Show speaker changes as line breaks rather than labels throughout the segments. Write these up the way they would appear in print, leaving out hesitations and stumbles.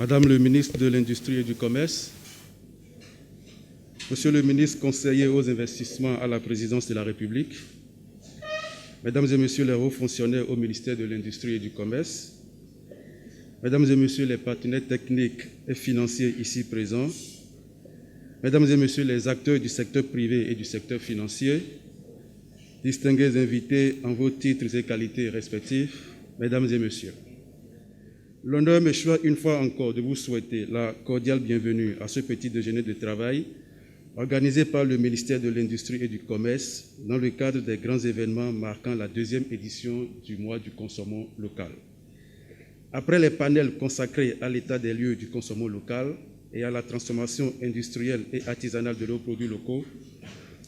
Madame le ministre de l'Industrie et du Commerce, Monsieur le ministre conseiller aux investissements à la présidence de la République, Mesdames et Messieurs les hauts fonctionnaires au ministère de l'Industrie et du Commerce, Mesdames et Messieurs les partenaires techniques et financiers ici présents, Mesdames et Messieurs les acteurs du secteur privé et du secteur financier, distingués invités en vos titres et qualités respectifs, Mesdames et Messieurs, l'honneur me choisit une fois encore de vous souhaiter la cordiale bienvenue à ce petit déjeuner de travail organisé par le ministère de l'Industrie et du Commerce dans le cadre des grands événements marquant la deuxième édition du mois du consommant local. Après les panels consacrés à l'état des lieux du consommant local et à la transformation industrielle et artisanale de nos produits locaux,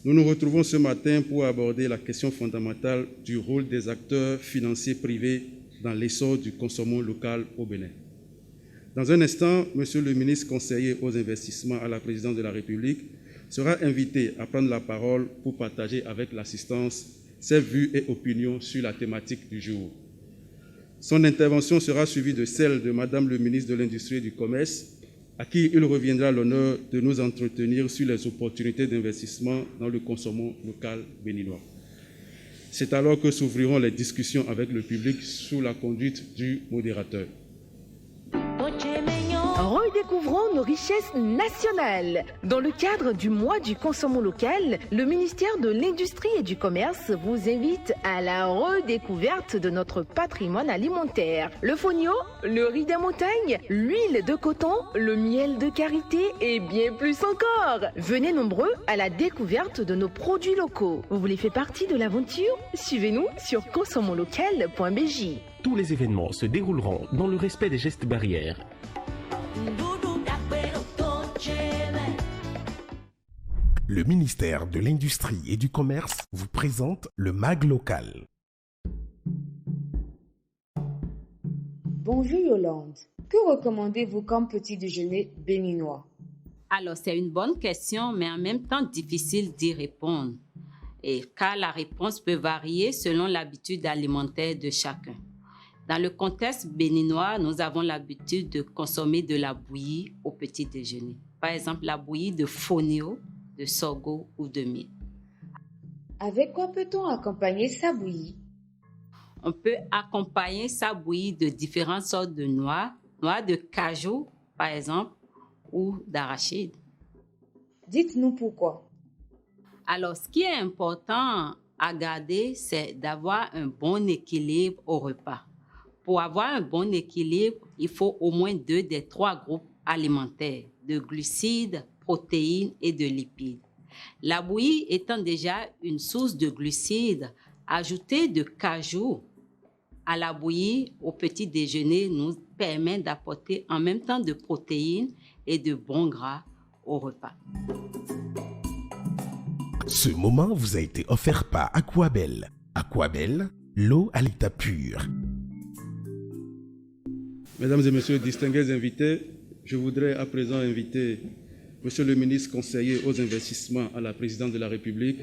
nous nous retrouvons ce matin pour aborder la question fondamentale du rôle des acteurs financiers privés dans l'essor du consommant local au Bénin. Dans un instant, Monsieur le ministre conseiller aux investissements à la présidence de la République sera invité à prendre la parole pour partager avec l'assistance ses vues et opinions sur la thématique du jour. Son intervention sera suivie de celle de Madame le ministre de l'Industrie et du Commerce, à qui il reviendra l'honneur de nous entretenir sur les opportunités d'investissement dans le consommant local béninois. C'est alors que s'ouvriront les discussions avec le public sous la conduite du modérateur.
Redécouvrons nos richesses nationales. Dans le cadre du mois du consommant local, le ministère de l'Industrie et du Commerce vous invite à la redécouverte de notre patrimoine alimentaire. Le fonio, le riz des montagnes, l'huile de coton, le miel de karité et bien plus encore. Venez nombreux à la découverte de nos produits locaux. Vous voulez faire partie de l'aventure? Suivez-nous sur consommonlocal.bj.
Tous les événements se dérouleront dans le respect des gestes barrières.
Le ministère de l'Industrie et du Commerce vous présente le MAG local.
Bonjour Yolande, que recommandez-vous comme petit déjeuner béninois?
Alors, c'est une bonne question, mais en même temps difficile d'y répondre. Car la réponse peut varier selon l'habitude alimentaire de chacun. Dans le contexte béninois, nous avons l'habitude de consommer de la bouillie au petit déjeuner. Par exemple, la bouillie de fonio, de sorgho ou de mil.
Avec quoi peut-on accompagner sa bouillie?
On peut accompagner sa bouillie de différentes sortes de noix de cajou par exemple, ou d'arachide.
Dites-nous pourquoi.
Alors, ce qui est important à garder, c'est d'avoir un bon équilibre au repas. Pour avoir un bon équilibre, il faut au moins 2 des 3 groupes alimentaires, de glucides, protéines et de lipides. La bouillie étant déjà une source de glucides, ajouter de cajou à la bouillie au petit déjeuner nous permet d'apporter en même temps de protéines et de bons gras au repas.
Ce moment vous a été offert par Aquabel. Aquabel, l'eau à l'état pur.
Mesdames et Messieurs, distingués invités, je voudrais à présent inviter Monsieur le ministre conseiller aux investissements à la présidence de la République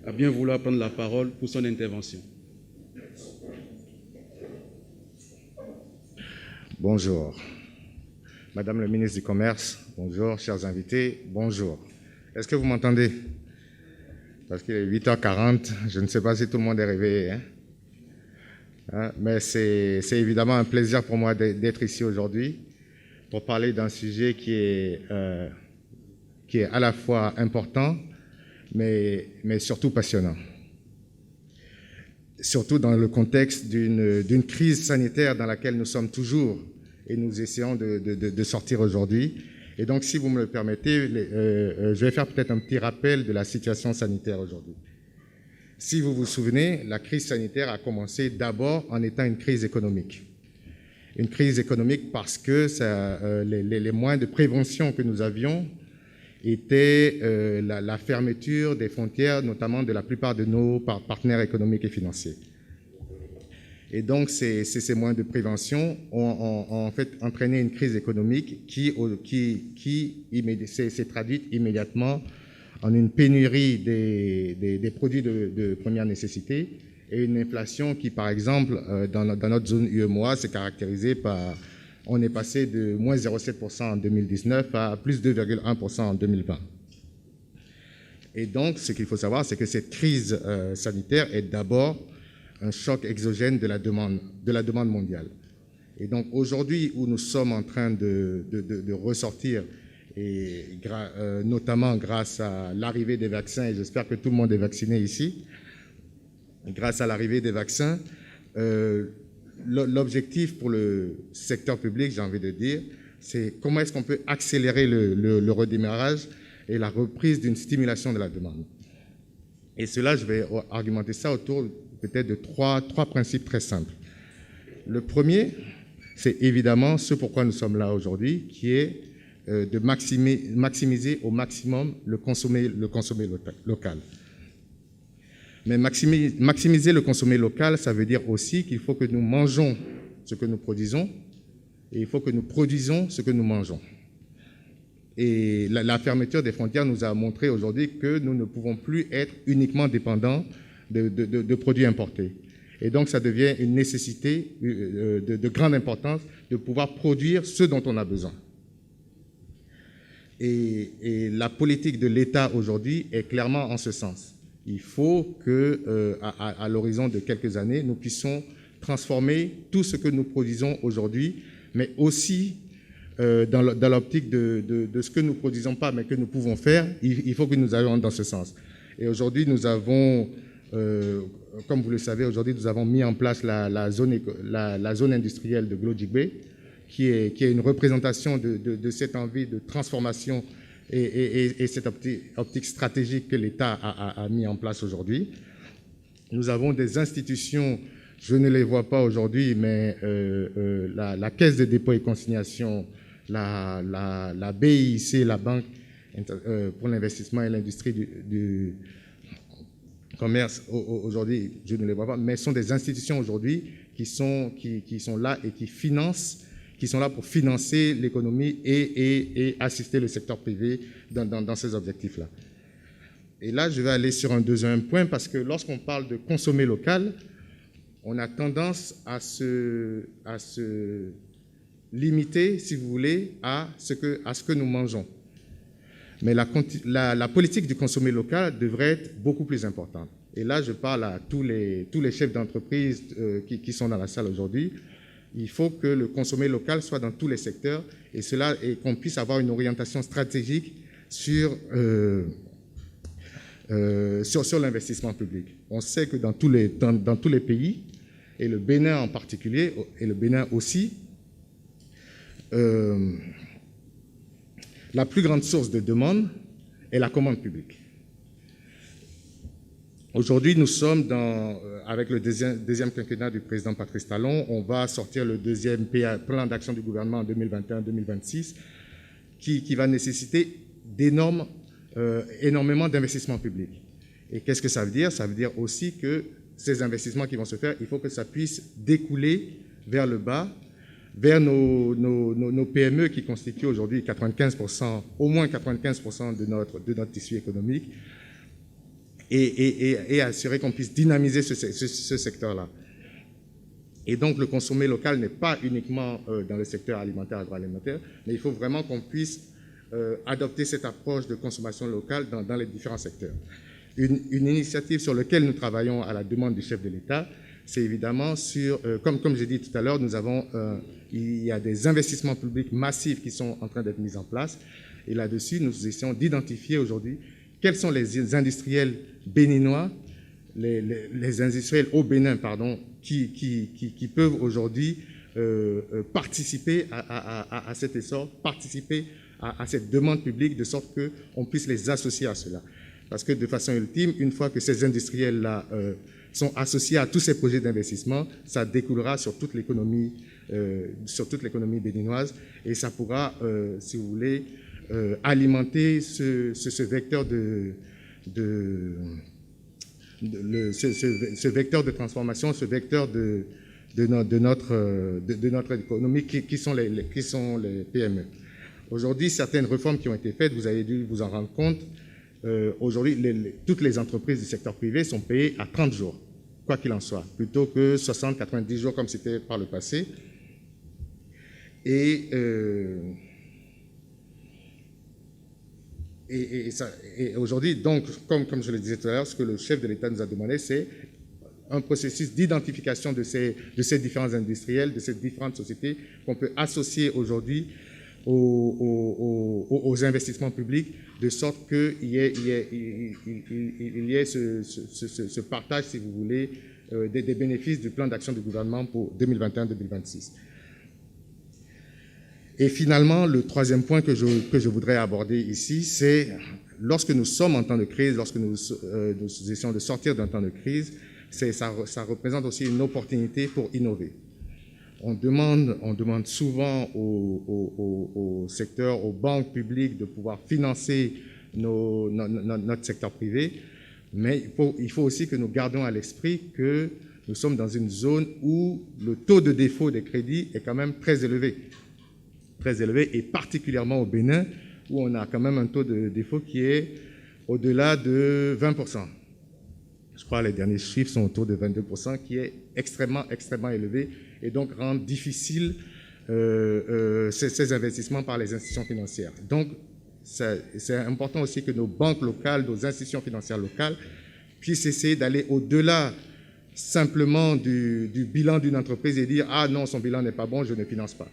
à bien vouloir prendre la parole pour son intervention.
Bonjour. Madame le ministre du Commerce, bonjour. Chers invités, bonjour. Est-ce que vous m'entendez? Parce qu'il est 8h40, je ne sais pas si tout le monde est réveillé. Mais c'est évidemment un plaisir pour moi d'être ici aujourd'hui pour parler d'un sujet qui est à la fois important, mais surtout passionnant. Surtout dans le contexte d'une crise sanitaire dans laquelle nous sommes toujours et nous essayons de sortir aujourd'hui. Et donc, si vous me le permettez, je vais faire peut-être un petit rappel de la situation sanitaire aujourd'hui. Si vous vous souvenez, la crise sanitaire a commencé d'abord en étant une crise économique. Une crise économique parce que les moyens de prévention que nous avions étaient la fermeture des frontières, notamment de la plupart de nos partenaires économiques et financiers. Et donc, ces moyens de prévention ont en fait entraîné une crise économique qui s'est traduite immédiatement en une pénurie des produits de première nécessité et une inflation qui, par exemple, dans notre zone UEMOA, s'est caractérisée par on est passé de moins 0,7% en 2019 à plus 2,1% en 2020. Et donc, ce qu'il faut savoir, c'est que cette crise sanitaire est d'abord un choc exogène de la demande mondiale. Et donc, aujourd'hui, où nous sommes en train de ressortir, et notamment grâce à l'arrivée des vaccins, et j'espère que tout le monde est vacciné ici, grâce à l'arrivée des vaccins, l'objectif pour le secteur public, j'ai envie de dire, c'est comment est-ce qu'on peut accélérer le redémarrage et la reprise d'une stimulation de la demande. Et cela, je vais argumenter ça autour peut-être de trois principes très simples. Le premier, c'est évidemment ce pourquoi nous sommes là aujourd'hui, qui est de maximiser au maximum le consommer local. Mais maximiser le consommer local, ça veut dire aussi qu'il faut que nous mangeons ce que nous produisons et il faut que nous produisons ce que nous mangeons. Et la fermeture des frontières nous a montré aujourd'hui que nous ne pouvons plus être uniquement dépendants de produits importés. Et donc, ça devient une nécessité de grande importance de pouvoir produire ce dont on a besoin. Et la politique de l'État aujourd'hui est clairement en ce sens. Il faut qu'à l'horizon de quelques années, nous puissions transformer tout ce que nous produisons aujourd'hui, mais aussi dans l'optique de ce que nous ne produisons pas, mais que nous pouvons faire. Il faut que nous allions dans ce sens. Et aujourd'hui, nous avons, comme vous le savez, aujourd'hui, nous avons mis en place la zone industrielle de Glodjigbe, qui est une représentation de cette envie de transformation et cette optique stratégique que l'État a mis en place aujourd'hui. Nous avons des institutions, je ne les vois pas aujourd'hui, mais la Caisse de dépôt et consignation, la BIC, la Banque pour l'investissement et l'industrie du commerce, aujourd'hui, je ne les vois pas, mais ce sont des institutions aujourd'hui qui sont là et qui sont là pour financer l'économie et assister le secteur privé dans ces objectifs-là. Et là, je vais aller sur un deuxième point, parce que lorsqu'on parle de consommer local, on a tendance à se limiter, si vous voulez, à ce que nous mangeons. Mais la politique du consommer local devrait être beaucoup plus importante. Et là, je parle à tous les chefs d'entreprise qui sont dans la salle aujourd'hui. Il faut que le consommer local soit dans tous les secteurs et qu'on puisse avoir une orientation stratégique sur l'investissement public. On sait que dans tous les pays, et le Bénin en particulier, et le Bénin aussi, la plus grande source de demande est la commande publique. Aujourd'hui, nous sommes avec le deuxième quinquennat du président Patrice Talon, on va sortir le deuxième plan d'action du gouvernement en 2021-2026 qui va nécessiter énormément d'investissements publics. Et qu'est-ce que ça veut dire? Ça veut dire aussi que ces investissements qui vont se faire, il faut que ça puisse découler vers le bas, vers nos PME qui constituent aujourd'hui 95%, au moins 95% de notre tissu économique, et assurer qu'on puisse dynamiser ce secteur-là. Et donc, le consommer local n'est pas uniquement dans le secteur alimentaire, agroalimentaire, mais il faut vraiment qu'on puisse adopter cette approche de consommation locale dans les différents secteurs. Une initiative sur laquelle nous travaillons à la demande du chef de l'État, c'est évidemment comme j'ai dit tout à l'heure, il y a des investissements publics massifs qui sont en train d'être mis en place. Et là-dessus, nous essayons d'identifier aujourd'hui quels sont les industriels béninois, les industriels au Bénin, pardon, qui peuvent aujourd'hui participer à cet essor, participer à cette demande publique, de sorte qu'on puisse les associer à cela. Parce que de façon ultime, une fois que ces industriels-là sont associés à tous ces projets d'investissement, ça découlera sur toute l'économie béninoise, et ça pourra, si vous voulez, alimenter ce vecteur ce vecteur de transformation, ce vecteur de notre économie qui sont les PME. Aujourd'hui, certaines réformes qui ont été faites, vous avez dû vous en rendre compte. Aujourd'hui, toutes les entreprises du secteur privé sont payées à 30 jours, quoi qu'il en soit, plutôt que 60, 90 jours comme c'était par le passé. Et aujourd'hui, donc, comme je le disais tout à l'heure, ce que le chef de l'État nous a demandé, c'est un processus d'identification de ces différents industriels, de ces différentes sociétés qu'on peut associer aujourd'hui aux investissements publics, de sorte qu'il y ait ce partage, si vous voulez, des bénéfices du plan d'action du gouvernement pour 2021-2026. Et finalement, le troisième point que je voudrais aborder ici, c'est lorsque nous sommes en temps de crise, lorsque nous essayons de sortir d'un temps de crise, ça représente aussi une opportunité pour innover. On demande souvent au secteur, aux banques publiques de pouvoir financer notre secteur privé, mais il faut aussi que nous gardions à l'esprit que nous sommes dans une zone où le taux de défaut des crédits est quand même très élevé, et particulièrement au Bénin, où on a quand même un taux de défaut qui est au-delà de 20%. Je crois que les derniers chiffres sont autour de 22%, qui est extrêmement élevé, et donc rend difficile ces investissements par les institutions financières. Donc, c'est important aussi que nos banques locales, nos institutions financières locales puissent essayer d'aller au-delà simplement du bilan d'une entreprise et dire « Ah non, son bilan n'est pas bon, je ne finance pas ».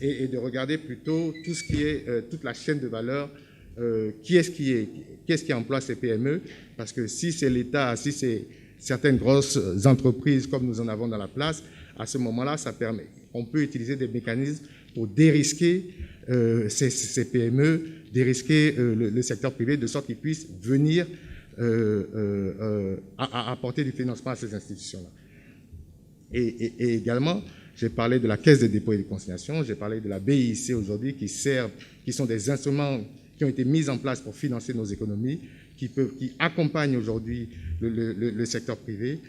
Et de regarder plutôt tout ce qui est toute la chaîne de valeur, qui est-ce qui emploie ces PME, parce que si c'est l'État, si c'est certaines grosses entreprises comme nous en avons dans la place, à ce moment-là, on peut utiliser des mécanismes pour dérisquer ces PME, dérisquer le secteur privé, de sorte qu'ils puissent venir apporter du financement à ces institutions-là. Et également, j'ai parlé de la Caisse des dépôts et de consignation, j'ai parlé de la BIC aujourd'hui, qui sont des instruments qui ont été mis en place pour financer nos économies, qui accompagnent aujourd'hui le secteur privé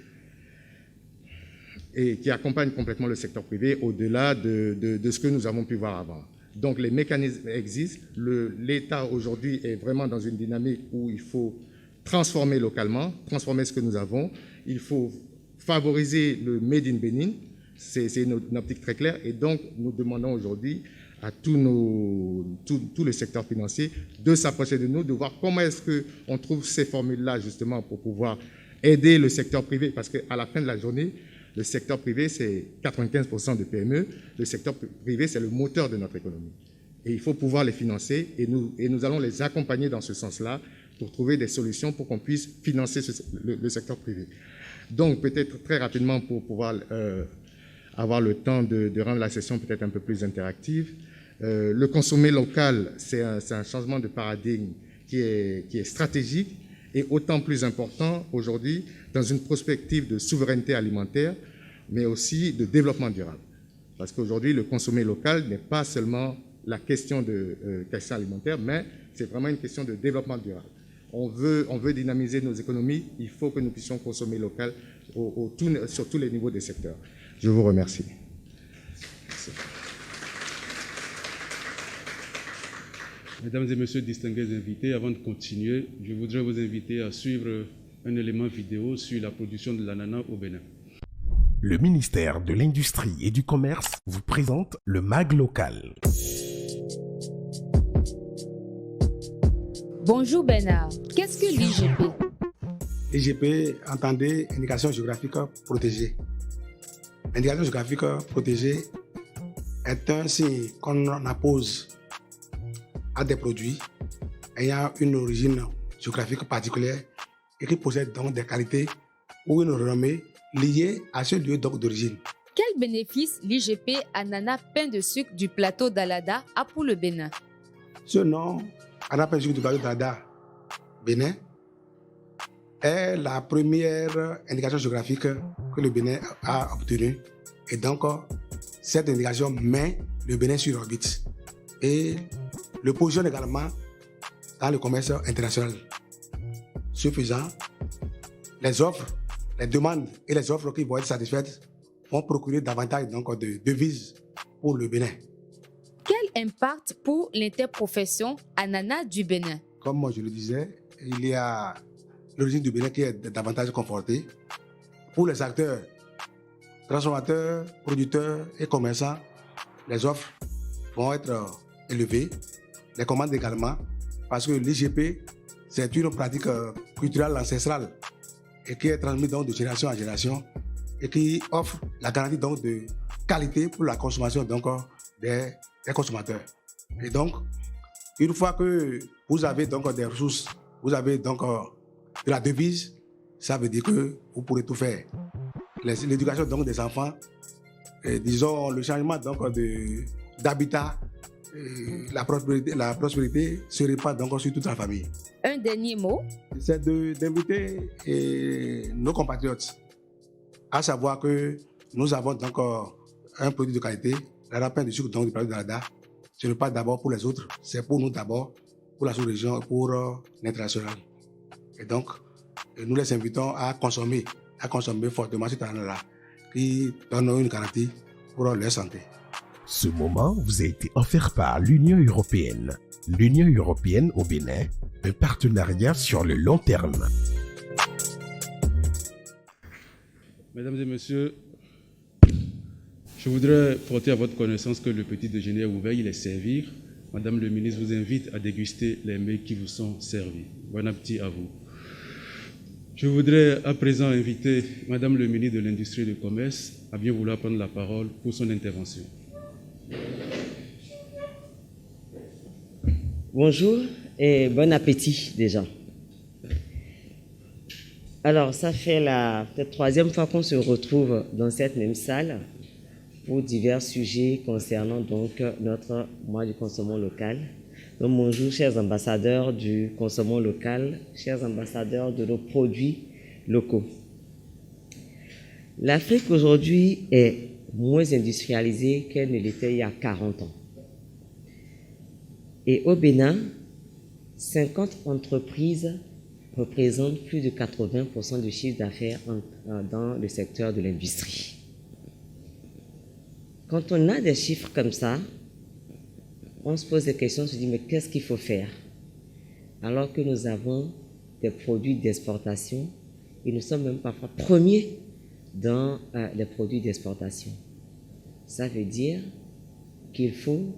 et qui accompagnent complètement le secteur privé au-delà de ce que nous avons pu voir avant. Donc les mécanismes existent. L'État aujourd'hui est vraiment dans une dynamique où il faut transformer localement, transformer ce que nous avons. Il faut favoriser le Made in Benin. C'est une optique très claire. Et donc, nous demandons aujourd'hui à tout le secteur financier de s'approcher de nous, de voir comment est-ce qu'on trouve ces formules-là, justement, pour pouvoir aider le secteur privé. Parce qu'à la fin de la journée, le secteur privé, c'est 95% de PME. Le secteur privé, c'est le moteur de notre économie. Et il faut pouvoir les financer. Et nous allons les accompagner dans ce sens-là pour trouver des solutions pour qu'on puisse financer le secteur privé. Donc, peut-être très rapidement, pour pouvoir avoir le temps de rendre la session peut-être un peu plus interactive. Le consommer local, c'est un changement de paradigme qui est stratégique et autant plus important aujourd'hui dans une perspective de souveraineté alimentaire, mais aussi de développement durable. Parce qu'aujourd'hui, le consommer local n'est pas seulement la question de question alimentaire, mais c'est vraiment une question de développement durable. On veut dynamiser nos économies, il faut que nous puissions consommer local sur tous les niveaux des secteurs. Je vous remercie. Merci.
Mesdames et messieurs, distingués invités, avant de continuer, je voudrais vous inviter à suivre un élément vidéo sur la production de l'ananas au Bénin.
Le ministère de l'Industrie et du Commerce vous présente le MAG local.
Bonjour Bernard, qu'est-ce que l'IGP?
L'IGP entendait indication géographique protégée. L'indication géographique protégée est un signe qu'on appose à des produits ayant une origine géographique particulière et qui possèdent donc des qualités ou une renommée liée à ce lieu d'origine.
Quel bénéfice l'IGP ananas pain de sucre du plateau d'Alada a pour le Bénin?
Ce nom, ananas pain de sucre du plateau d'Alada, Bénin, est la première indication géographique que le Bénin a obtenue. Et donc, cette indication met le Bénin sur orbite et le positionne également dans le commerce international. Ce faisant, les offres, les demandes et les offres qui vont être satisfaites vont procurer davantage donc, de devises pour le Bénin.
Quel impact pour l'interprofession ananas du Bénin?
Comme moi je le disais, il y a l'origine du Bénin qui est davantage confortée. Pour les acteurs, transformateurs, producteurs et commerçants, les offres vont être élevées, les commandes également, parce que l'IGP, c'est une pratique culturelle ancestrale et qui est transmise donc de génération en génération et qui offre la garantie donc de qualité pour la consommation donc des consommateurs. Et donc, une fois que vous avez donc des ressources, vous avez donc de la devise, ça veut dire que vous pourrez tout faire. L'éducation donc des enfants, et disons le changement donc d'habitat, la prospérité se répand donc sur toute la famille.
Un dernier mot?
C'est d'inviter nos compatriotes à savoir que nous avons donc un produit de qualité, la pain de sucre donc du plateau d'Alada. Ce n'est pas d'abord pour les autres, c'est pour nous d'abord, pour la sous-région, pour l'international. Et donc, nous les invitons à consommer fortement cet alada qui donne une garantie pour leur santé.
Ce moment vous a été offert par l'Union européenne. L'Union européenne au Bénin, un partenariat sur le long terme.
Mesdames et messieurs, je voudrais porter à votre connaissance que le petit déjeuner est ouvert, il est servi. Madame le ministre vous invite à déguster les mets qui vous sont servis. Bon appétit à vous. Je voudrais à présent inviter Madame le ministre de l'Industrie et du Commerce à bien vouloir prendre la parole pour son intervention.
Bonjour et bon appétit déjà. Alors, ça fait la troisième fois qu'on se retrouve dans cette même salle pour divers sujets concernant donc notre mois du consommant local. Donc, bonjour chers ambassadeurs du consommant local, chers ambassadeurs de nos produits locaux. L'Afrique aujourd'hui est moins industrialisée qu'elle ne l'était il y a 40 ans. Et au Bénin, 50 entreprises représentent plus de 80% du chiffre d'affaires dans le secteur de l'industrie. Quand on a des chiffres comme ça, on se pose des questions, on se dit mais qu'est-ce qu'il faut faire? Alors que nous avons des produits d'exportation et nous sommes même parfois premiers dans les produits d'exportation. Ça veut dire qu'il faut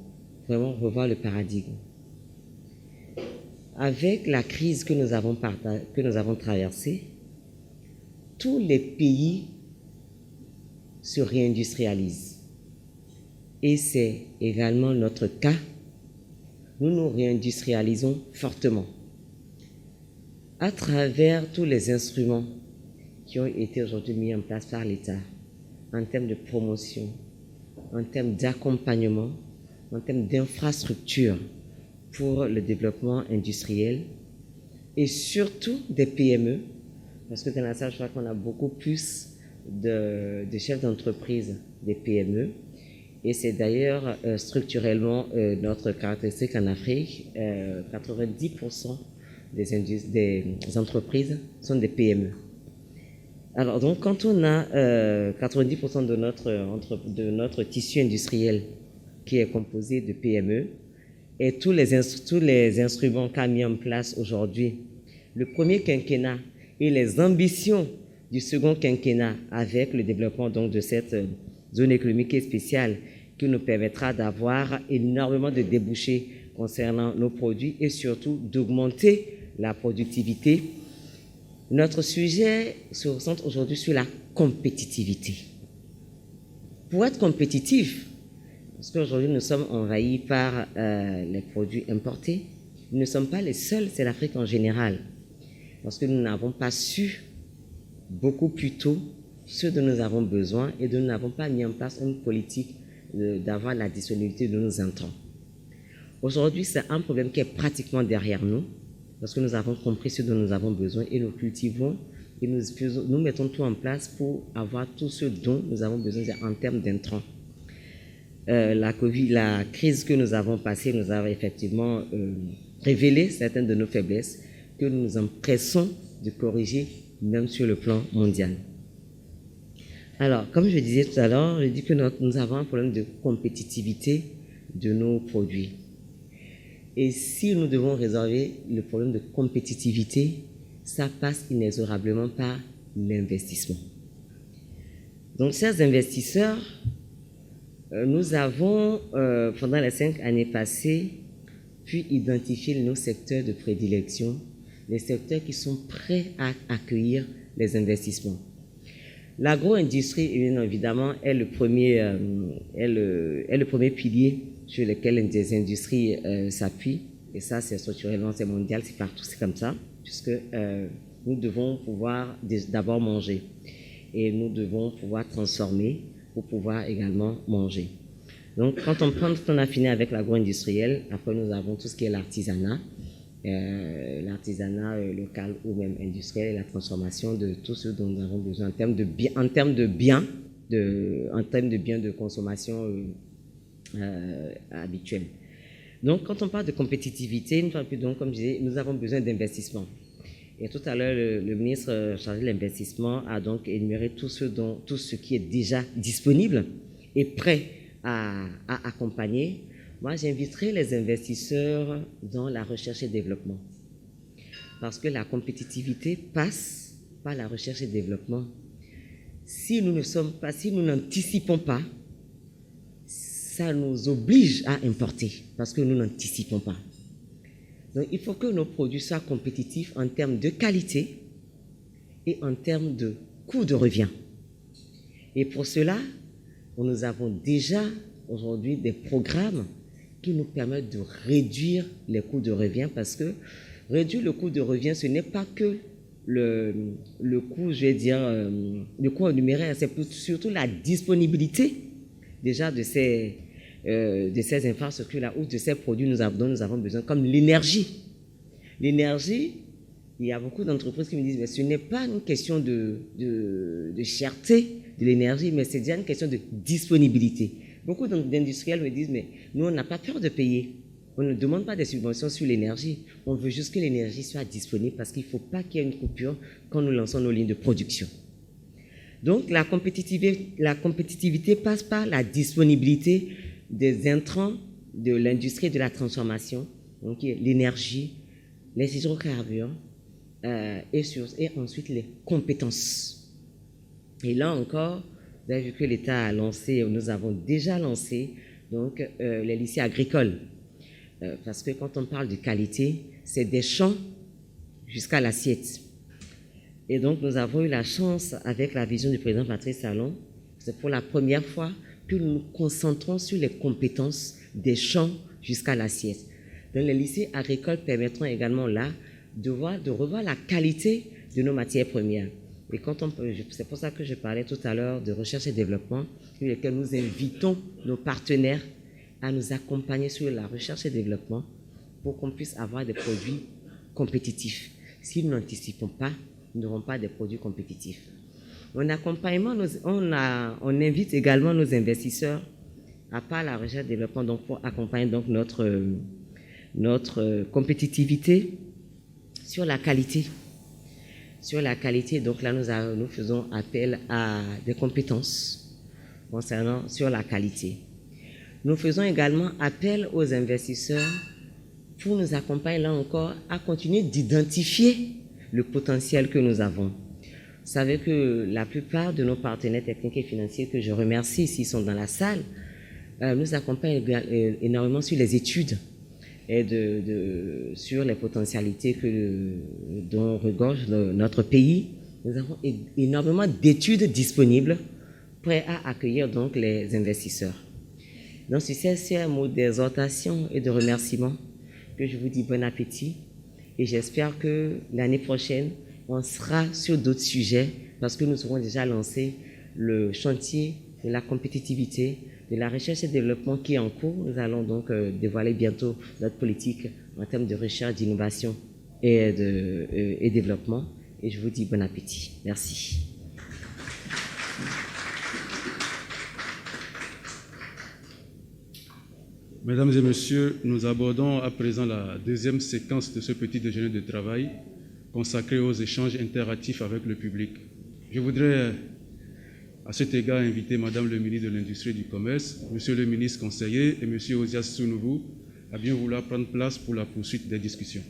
vraiment revoir le paradigme. Avec la crise que nous avons traversée, tous les pays se réindustrialisent. Et c'est également notre cas. Nous nous réindustrialisons fortement. À travers tous les instruments qui ont été aujourd'hui mis en place par l'État, en termes de promotion, en termes d'accompagnement, en termes d'infrastructure pour le développement industriel et surtout des PME, parce que dans la salle, je crois qu'on a beaucoup plus de chefs d'entreprise des PME. Et c'est d'ailleurs structurellement notre caractéristique en Afrique. 90% des entreprises sont des PME. Alors donc quand on a 90% de notre tissu industriel qui est composé de PME et tous les instruments qu'a mis en place aujourd'hui, le premier quinquennat et les ambitions du second quinquennat avec le développement donc de cette zone économique spéciale qui nous permettra d'avoir énormément de débouchés concernant nos produits et surtout d'augmenter la productivité. Notre sujet se recentre aujourd'hui sur la compétitivité. Pour être compétitif, parce qu'aujourd'hui nous sommes envahis par les produits importés, nous ne sommes pas les seuls, c'est l'Afrique en général, parce que nous n'avons pas su beaucoup plus tôt ce dont nous avons besoin et nous n'avons pas mis en place une politique d'avoir la disponibilité de nos intrants. Aujourd'hui, c'est un problème qui est pratiquement derrière nous, parce que nous avons compris ce dont nous avons besoin et nous cultivons et nous mettons tout en place pour avoir tout ce dont nous avons besoin en termes d'intrants. La crise que nous avons passée nous a effectivement révélé certaines de nos faiblesses que nous nous empressons de corriger même sur le plan mondial. Alors, comme je disais tout à l'heure, je dis que nous avons un problème de compétitivité de nos produits. Et si nous devons résolver le problème de compétitivité, ça passe inexorablement par l'investissement. Donc, chers investisseurs, Nous avons, pendant les 5 années passées, pu identifier nos secteurs de prédilection, les secteurs qui sont prêts à accueillir les investissements. L'agro-industrie, bien évidemment, est le premier pilier sur lequel les industries s'appuient. Et ça, c'est structurellement, c'est mondial, c'est partout, c'est comme ça, puisque nous devons pouvoir d'abord manger. Et nous devons pouvoir transformer pour pouvoir également manger. Donc, quand on a fini avec l'agro-industriel, après nous avons tout ce qui est l'artisanat, local ou même industriel et la transformation de tout ce dont nous avons besoin en termes de biens de consommation habituels. Donc, quand on parle de compétitivité, donc, comme je disais, nous avons besoin d'investissement. Et tout à l'heure, le ministre chargé de l'investissement a donc énuméré tout ce qui est déjà disponible et prêt à accompagner. Moi, j'inviterai les investisseurs dans la recherche et développement. Parce que la compétitivité passe par la recherche et développement. Si nous n'anticipons pas, ça nous oblige à importer parce que nous n'anticipons pas. Donc, il faut que nos produits soient compétitifs en termes de qualité et en termes de coût de revient. Et pour cela, nous avons déjà aujourd'hui des programmes qui nous permettent de réduire les coûts de revient parce que réduire le coût de revient, ce n'est pas que le coût, le coût en numéraire, c'est surtout la disponibilité déjà de ces infrastructures-là ou de ces produits dont nous avons besoin, comme l'énergie. L'énergie, il y a beaucoup d'entreprises qui me disent, mais ce n'est pas une question de cherté de l'énergie, mais c'est déjà une question de disponibilité. Beaucoup d'industriels me disent, mais nous, on n'a pas peur de payer. On ne demande pas des subventions sur l'énergie. On veut juste que l'énergie soit disponible parce qu'il ne faut pas qu'il y ait une coupure quand nous lançons nos lignes de production. Donc, la compétitivité passe par la disponibilité des intrants de l'industrie de la transformation, donc l'énergie, les hydrocarbures et ensuite les compétences. Et là encore, vous avez vu que l'État a lancé, nous avons déjà lancé donc, les lycées agricoles. Parce que quand on parle de qualité, c'est des champs jusqu'à l'assiette. Et donc, nous avons eu la chance, avec la vision du président Patrice Talon, c'est pour la première fois que nous nous concentrons sur les compétences des champs jusqu'à l'assiette. Donc, les lycées agricoles permettront également là de revoir la qualité de nos matières premières. Et c'est pour ça que je parlais tout à l'heure de recherche et développement, sur lesquels nous invitons nos partenaires à nous accompagner sur la recherche et développement pour qu'on puisse avoir des produits compétitifs. Si nous n'anticipons pas, nous n'aurons pas des produits compétitifs. En accompagnement, on invite également nos investisseurs à part la recherche et développement donc pour accompagner donc notre compétitivité sur la qualité. Sur la qualité, donc là, nous faisons appel à des compétences concernant sur la qualité. Nous faisons également appel aux investisseurs pour nous accompagner, là encore, à continuer d'identifier le potentiel que nous avons. Vous savez que la plupart de nos partenaires techniques et financiers, que je remercie s'ils sont dans la salle, nous accompagnent énormément sur les études et sur les potentialités dont regorge notre pays. Nous avons énormément d'études disponibles prêtes à accueillir donc les investisseurs. Donc, c'est un mot d'exhortation et de remerciement que je vous dis bon appétit. Et j'espère que l'année prochaine, on sera sur d'autres sujets parce que nous aurons déjà lancé le chantier de la compétitivité, de la recherche et développement qui est en cours. Nous allons donc dévoiler bientôt notre politique en termes de recherche, d'innovation et développement. Et je vous dis bon appétit. Merci.
Mesdames et messieurs, nous abordons à présent la deuxième séquence de ce petit déjeuner de travail consacré aux échanges interactifs avec le public. Je voudrais à cet égard inviter Madame le ministre de l'Industrie et du Commerce, Monsieur le ministre conseiller et Monsieur Ozias Sounoubou à bien vouloir prendre place pour la poursuite des discussions.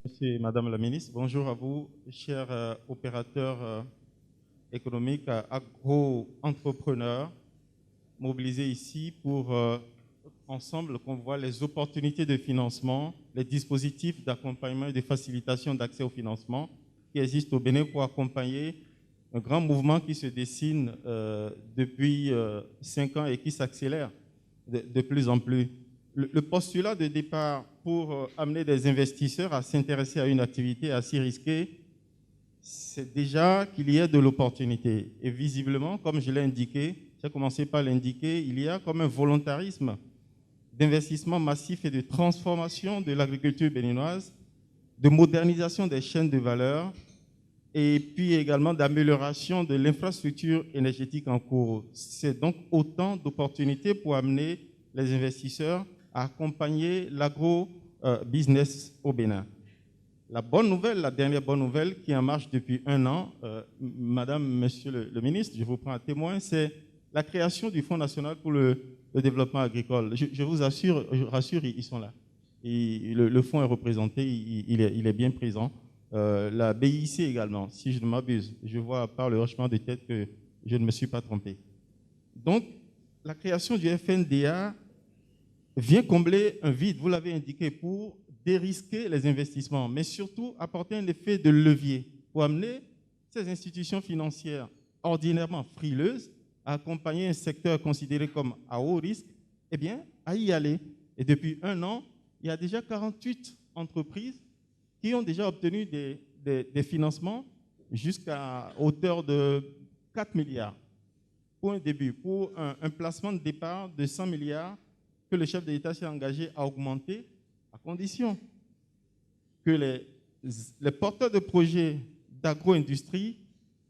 Monsieur et Madame la ministre, bonjour à vous, chers opérateurs économiques, agro-entrepreneurs mobilisés ici pour ensemble qu'on voit les opportunités de financement, les dispositifs d'accompagnement et de facilitation d'accès au financement qui existent au Bénin pour accompagner un grand mouvement qui se dessine depuis 5 ans et qui s'accélère de plus en plus. Le postulat de départ pour amener des investisseurs à s'intéresser à une activité assez risquée, c'est déjà qu'il y ait de l'opportunité. Et visiblement, comme je l'ai indiqué, j'ai commencé par l'indiquer, il y a comme un volontarisme d'investissement massif et de transformation de l'agriculture béninoise, de modernisation des chaînes de valeur et puis également d'amélioration de l'infrastructure énergétique en cours. C'est donc autant d'opportunités pour amener les investisseurs à accompagner l'agro-business au Bénin. La bonne nouvelle, la dernière bonne nouvelle qui est en marche depuis 1 an, Madame, Monsieur le ministre, je vous prends à témoin, c'est la création du Fonds national pour le développement agricole. Je vous assure, je rassure, ils sont là. Et le fonds est représenté, il est bien présent. La BIC également, si je ne m'abuse. Je vois par le hochement de tête que je ne me suis pas trompé. Donc, la création du FNDA vient combler un vide, vous l'avez indiqué, pour dérisquer les investissements, mais surtout apporter un effet de levier pour amener ces institutions financières ordinairement frileuses à accompagner un secteur considéré comme à haut risque, eh bien, à y aller. Et depuis 1 an, il y a déjà 48 entreprises qui ont déjà obtenu des financements jusqu'à hauteur de 4 milliards pour un début, pour un placement de départ de 100 milliards que le chef de l'État s'est engagé à augmenter à condition que les porteurs de projets d'agro-industrie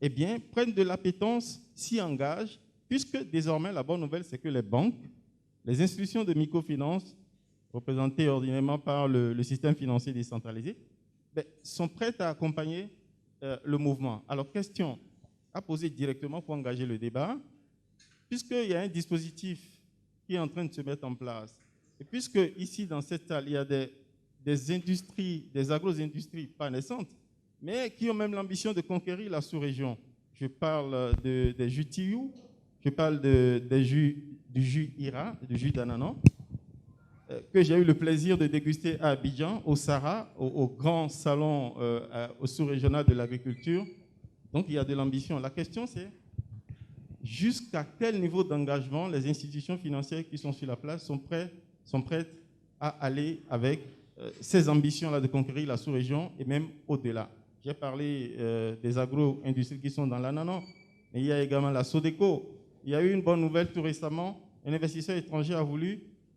eh bien, prennent de l'appétence, s'y engagent, puisque désormais, la bonne nouvelle, c'est que les banques, les institutions de microfinance, représentées ordinairement par le système financier décentralisé, sont prêtes à accompagner le mouvement. Alors, question à poser directement pour engager le débat, puisqu'il y a un dispositif qui est en train de se mettre en place, et puisque ici, dans cette salle, il y a des industries, des agro-industries pas naissantes, mais qui ont même l'ambition de conquérir la sous-région. Je parle des jus Tiyou, je parle du jus Ira, du jus d'ananas, que j'ai eu le plaisir de déguster à Abidjan, au Sahara, au grand salon au sous-régional de l'agriculture. Donc, il y a de l'ambition. La question, c'est jusqu'à quel niveau d'engagement les institutions financières qui sont sur la place sont prêtes à aller avec ces ambitions-là de conquérir la sous-région et même au-delà. J'ai parlé des agro-industries qui sont dans l'ananas, mais il y a également la Sodeco. Il y a eu une bonne nouvelle tout récemment. Un investisseur étranger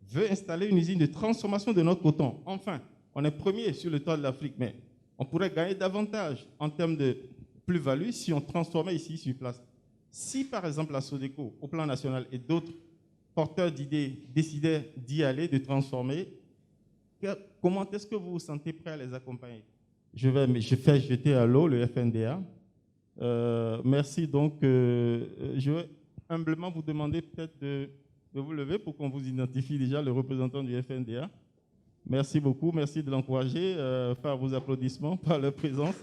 veut installer une usine de transformation de notre coton. Enfin, on est premier sur le toit de l'Afrique, mais on pourrait gagner davantage en termes de plus-value si on transformait ici sur place. Si, par exemple, la Sodeco, au plan national, et d'autres porteurs d'idées décidaient d'y aller, de transformer, comment est-ce que vous vous sentez prêt à les accompagner? Je fais jeter à l'eau le FNDA. Merci. Donc, je vais humblement vous demander peut-être de vous lever pour qu'on vous identifie déjà le représentant du FNDA. Merci beaucoup. Merci de l'encourager par vos applaudissements, par leur présence.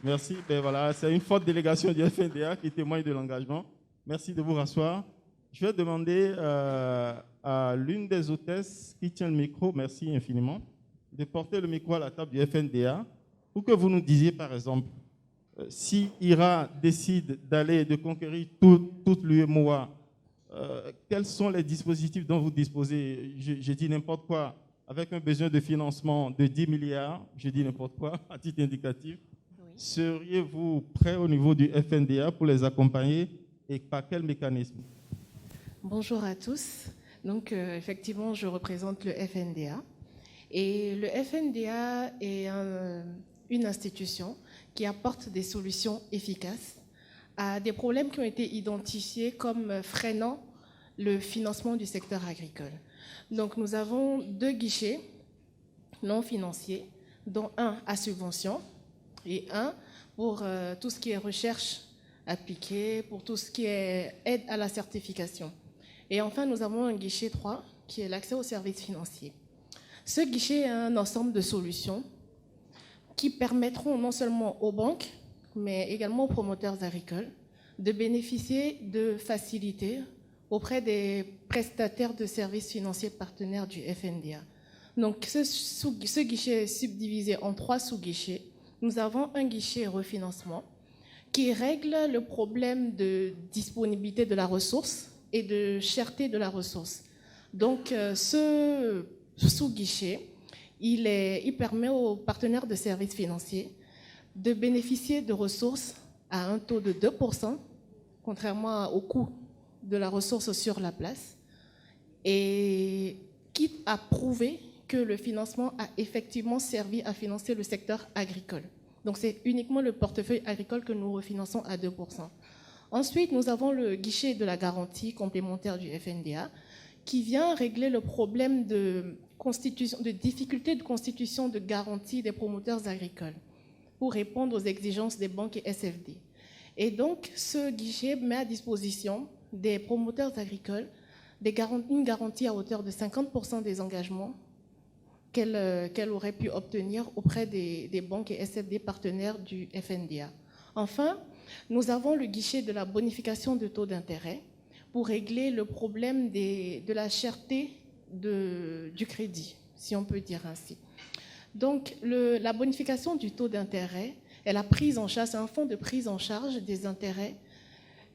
Merci. Ben voilà, c'est une forte délégation du FNDA qui témoigne de l'engagement. Merci de vous rasseoir. Je vais demander à l'une des hôtesses qui tient le micro, merci infiniment, de porter le micro à la table du FNDA pour que vous nous disiez, par exemple, si IRA décide d'aller de conquérir toute l'UEMOA, quels sont les dispositifs dont vous disposez? Je dis n'importe quoi, avec un besoin de financement de 10 milliards, je dis n'importe quoi, à titre indicatif. Oui. Seriez-vous prêt au niveau du FNDA pour les accompagner et par quel mécanisme?
Bonjour à tous. Donc, effectivement, je représente le FNDA. Et le FNDA est une institution qui apporte des solutions efficaces à des problèmes qui ont été identifiés comme freinant le financement du secteur agricole. Donc, nous avons 2 guichets non financiers, dont un à subvention et un pour tout ce qui est recherche appliquée, pour tout ce qui est aide à la certification. Et enfin, nous avons un guichet 3 qui est l'accès aux services financiers. Ce guichet est un ensemble de solutions qui permettront non seulement aux banques, mais également aux promoteurs agricoles, de bénéficier de facilités auprès des prestataires de services financiers partenaires du FNDA. Donc, ce guichet est subdivisé en 3 sous-guichets. Nous avons un guichet refinancement qui règle le problème de disponibilité de la ressource et de cherté de la ressource. Donc, ce sous-guichet, il permet aux partenaires de services financiers de bénéficier de ressources à un taux de 2%, contrairement au coût de la ressource sur la place, et quitte à prouver que le financement a effectivement servi à financer le secteur agricole. Donc c'est uniquement le portefeuille agricole que nous refinançons à 2%. Ensuite, nous avons le guichet de la garantie complémentaire du FNDA qui vient régler le problème de difficulté de constitution de garantie des promoteurs agricoles pour répondre aux exigences des banques et SFD. Et donc, ce guichet met à disposition des promoteurs agricoles une garantie à hauteur de 50% des engagements qu'elle aurait pu obtenir auprès des banques et SFD partenaires du FNDA. Enfin, nous avons le guichet de la bonification de taux d'intérêt pour régler le problème de la cherté du crédit, si on peut dire ainsi. Donc, la bonification du taux d'intérêt est la prise en charge, c'est un fonds de prise en charge des intérêts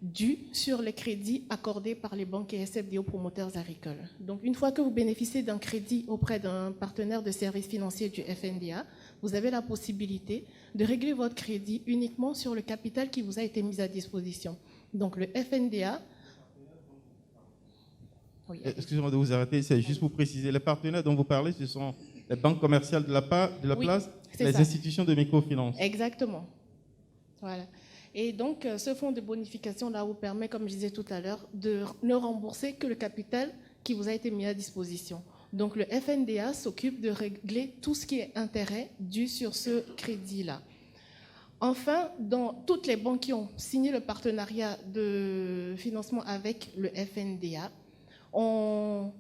dus sur les crédits accordés par les banques et SFD aux promoteurs agricoles. Donc, une fois que vous bénéficiez d'un crédit auprès d'un partenaire de services financiers du FNDA, vous avez la possibilité de régler votre crédit uniquement sur le capital qui vous a été mis à disposition. Donc, le FNDA...
Oui. Excusez-moi de vous arrêter, c'est juste pour préciser. Les partenaires dont vous parlez, ce sont les banques commerciales de la place, les institutions de microfinance.
Exactement. Voilà. Et donc, ce fonds de bonification-là vous permet, comme je disais tout à l'heure, de ne rembourser que le capital qui vous a été mis à disposition. Donc, le FNDA s'occupe de régler tout ce qui est intérêt dû sur ce crédit-là. Enfin, dans toutes les banques qui ont signé le partenariat de financement avec le FNDA, ont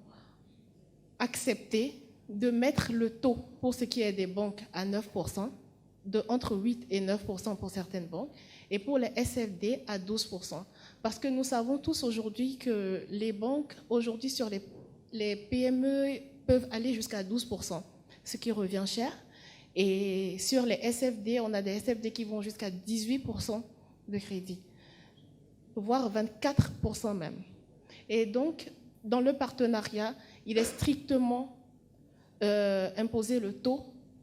accepté de mettre le taux pour ce qui est des banques à 9%, entre 8 et 9% pour certaines banques, et pour les SFD à 12%. Parce que nous savons tous aujourd'hui que les banques, aujourd'hui sur les PME, peuvent aller jusqu'à 12%, ce qui revient cher. Et sur les SFD, on a des SFD qui vont jusqu'à 18% de crédit, voire 24% même. Et donc, dans le partenariat, il est strictement imposé le taux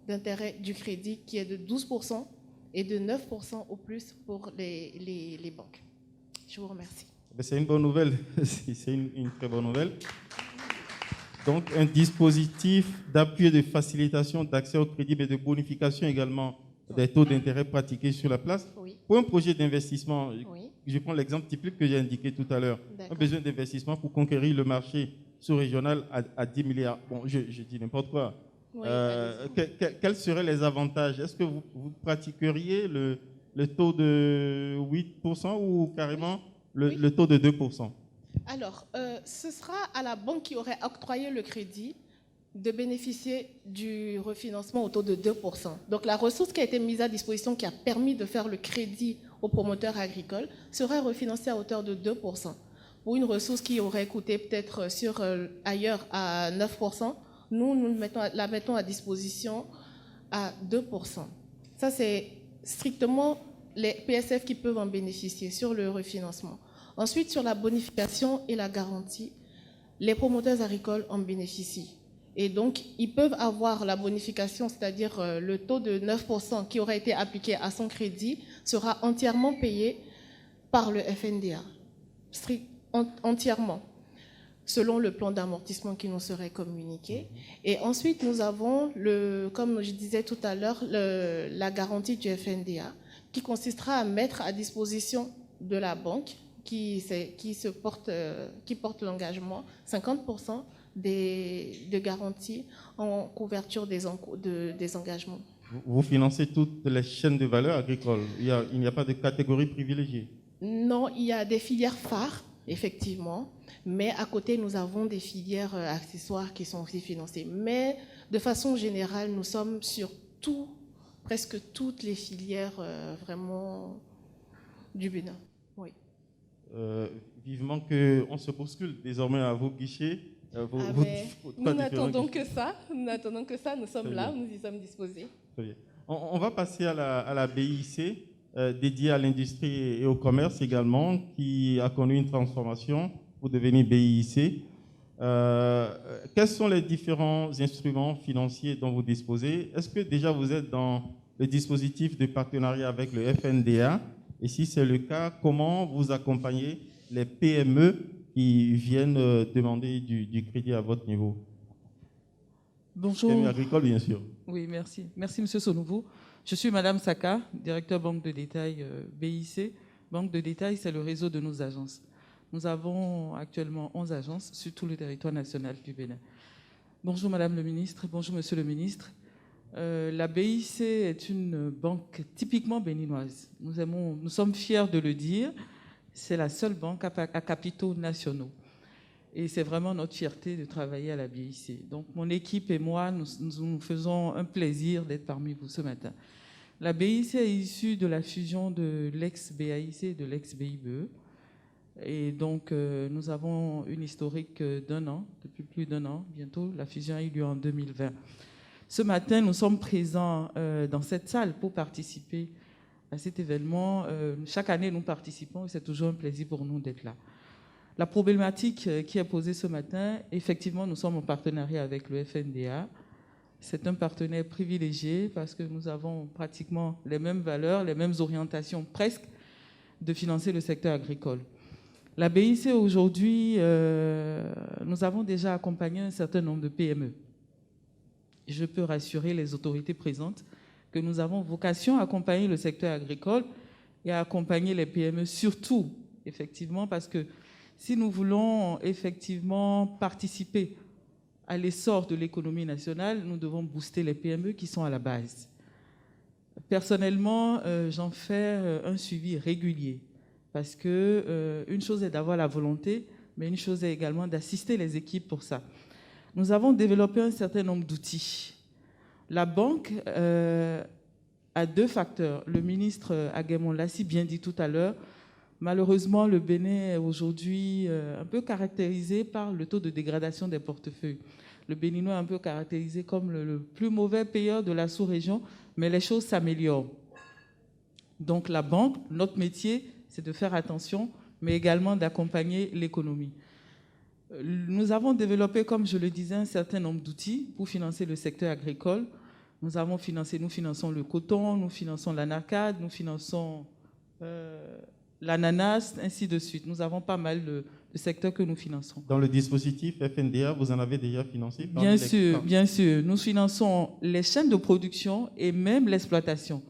d'intérêt du crédit qui est de 12% et de 9% au plus pour les banques. Je vous remercie.
C'est une bonne nouvelle, c'est une très bonne nouvelle. Donc, un dispositif d'appui et de facilitation d'accès au crédit, mais de bonification également des taux d'intérêt pratiqués sur la place.
Oui.
Pour un projet d'investissement,
oui.
Je prends l'exemple typique que j'ai indiqué tout à l'heure. Un besoin d'investissement pour conquérir le marché sous-régional à 10 milliards. Bon, je dis n'importe quoi. Oui, quels seraient les avantages? Est-ce que vous pratiqueriez le taux de 8% ou carrément le taux de 2%?
Alors, ce sera à la banque qui aurait octroyé le crédit de bénéficier du refinancement au taux de 2%. Donc, la ressource qui a été mise à disposition, qui a permis de faire le crédit aux promoteurs agricoles, serait refinancée à hauteur de 2%. Pour une ressource qui aurait coûté peut-être ailleurs à 9%, nous la mettons à disposition à 2%. Ça, c'est strictement les PSF qui peuvent en bénéficier sur le refinancement. Ensuite, sur la bonification et la garantie, les promoteurs agricoles en bénéficient. Et donc, ils peuvent avoir la bonification, c'est-à-dire le taux de 9% qui aurait été appliqué à son crédit sera entièrement payé par le FNDA. Entièrement, selon le plan d'amortissement qui nous serait communiqué. Et ensuite, nous avons, comme je disais tout à l'heure, la garantie du FNDA qui consistera à mettre à disposition de la banque qui porte l'engagement 50% de garantie en couverture des engagements.
Vous financez toutes les chaînes de valeur agricole. Il n'y a pas de catégorie privilégiée?
Non, il y a des filières phares, effectivement, mais à côté, nous avons des filières accessoires qui sont aussi financées. Mais de façon générale, nous sommes sur tous presque toutes les filières vraiment du Bénin. Oui.
Vivement qu'on se postule désormais à vos guichets.
Nous n'attendons que ça. Nous sommes là, nous y sommes disposés.
Très bien. On va passer à la BIC, dédiée à l'industrie et au commerce également, qui a connu une transformation pour devenir BIC. Quels sont les différents instruments financiers dont vous disposez? Est-ce que déjà vous êtes dans le dispositif de partenariat avec le FNDA? Et si c'est le cas, comment vous accompagnez les PME qui viennent demander du crédit à votre niveau?
Bonjour.
PME agricole, bien sûr.
Oui, merci. Merci, M. Sonouveau. Je suis Madame Saka, directeur banque de détail BIC. Banque de détail, c'est le réseau de nos agences. Nous avons actuellement 11 agences sur tout le territoire national du Bénin. Bonjour Madame le ministre, bonjour Monsieur le ministre. La BIC est une banque typiquement béninoise. Nous sommes fiers de le dire. C'est la seule banque à capitaux nationaux. Et c'est vraiment notre fierté de travailler à la BIC. Donc mon équipe et moi, nous faisons un plaisir d'être parmi vous ce matin. La BIC est issue de la fusion de l'ex-BAIC et de l'ex-BIBE. Et donc, nous avons une historique d'un an, depuis plus d'un an, bientôt. La fusion a eu lieu en 2020. Ce matin, nous sommes présents dans cette salle pour participer à cet événement. Chaque année, nous participons et c'est toujours un plaisir pour nous d'être là. La problématique qui est posée ce matin, effectivement, nous sommes en partenariat avec le FNDA. C'est un partenaire privilégié parce que nous avons pratiquement les mêmes valeurs, les mêmes orientations presque de financer le secteur agricole. La BIC, aujourd'hui, nous avons déjà accompagné un certain nombre de PME. Je peux rassurer les autorités présentes que nous avons vocation à accompagner le secteur agricole et à accompagner les PME, surtout, effectivement, parce que si nous voulons effectivement participer à l'essor de l'économie nationale, nous devons booster les PME qui sont à la base. Personnellement, j'en fais un suivi régulier. Parce que une chose est d'avoir la volonté, mais une chose est également d'assister les équipes pour ça. Nous avons développé un certain nombre d'outils. La banque a deux facteurs. Le ministre Aguemon l'a si bien dit tout à l'heure. Malheureusement, le Bénin est aujourd'hui un peu caractérisé par le taux de dégradation des portefeuilles. Le Béninois est un peu caractérisé comme le plus mauvais payeur de la sous-région, mais les choses s'améliorent. Donc la banque, notre métier, c'est de faire attention, mais également d'accompagner l'économie. Nous avons développé, comme je le disais, un certain nombre d'outils pour financer le secteur agricole. Nous finançons le coton, nous finançons l'anacade, nous finançons l'ananas, ainsi de suite. Nous avons pas mal de secteurs que nous finançons.
Dans le dispositif FNDA, vous en avez déjà financé?
Bien sûr, bien sûr. Nous finançons les chaînes de production et même l'exploitation.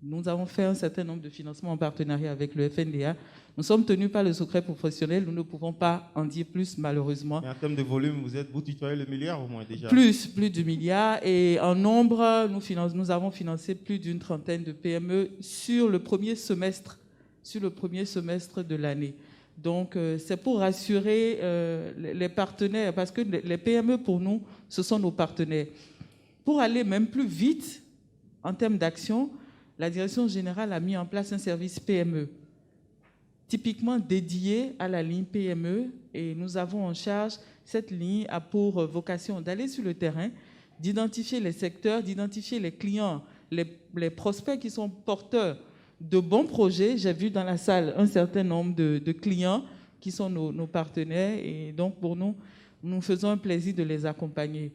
Nous avons fait un certain nombre de financements en partenariat avec le FNDA. Nous sommes tenus par le secret professionnel. Nous ne pouvons pas en dire plus, malheureusement.
Mais en termes de volume, vous tutoyez le milliard au moins déjà? Plus
du milliard. Et en nombre, nous avons financé plus d'une trentaine de PME sur le premier semestre de l'année. Donc, c'est pour rassurer les partenaires, parce que les PME, pour nous, ce sont nos partenaires. Pour aller même plus vite en termes d'action, la Direction générale a mis en place un service PME, typiquement dédié à la ligne PME, et nous avons en charge, cette ligne a pour vocation d'aller sur le terrain, d'identifier les secteurs, d'identifier les clients, les prospects qui sont porteurs de bons projets. J'ai vu dans la salle un certain nombre de clients qui sont nos partenaires, et donc pour nous, nous faisons un plaisir de les accompagner.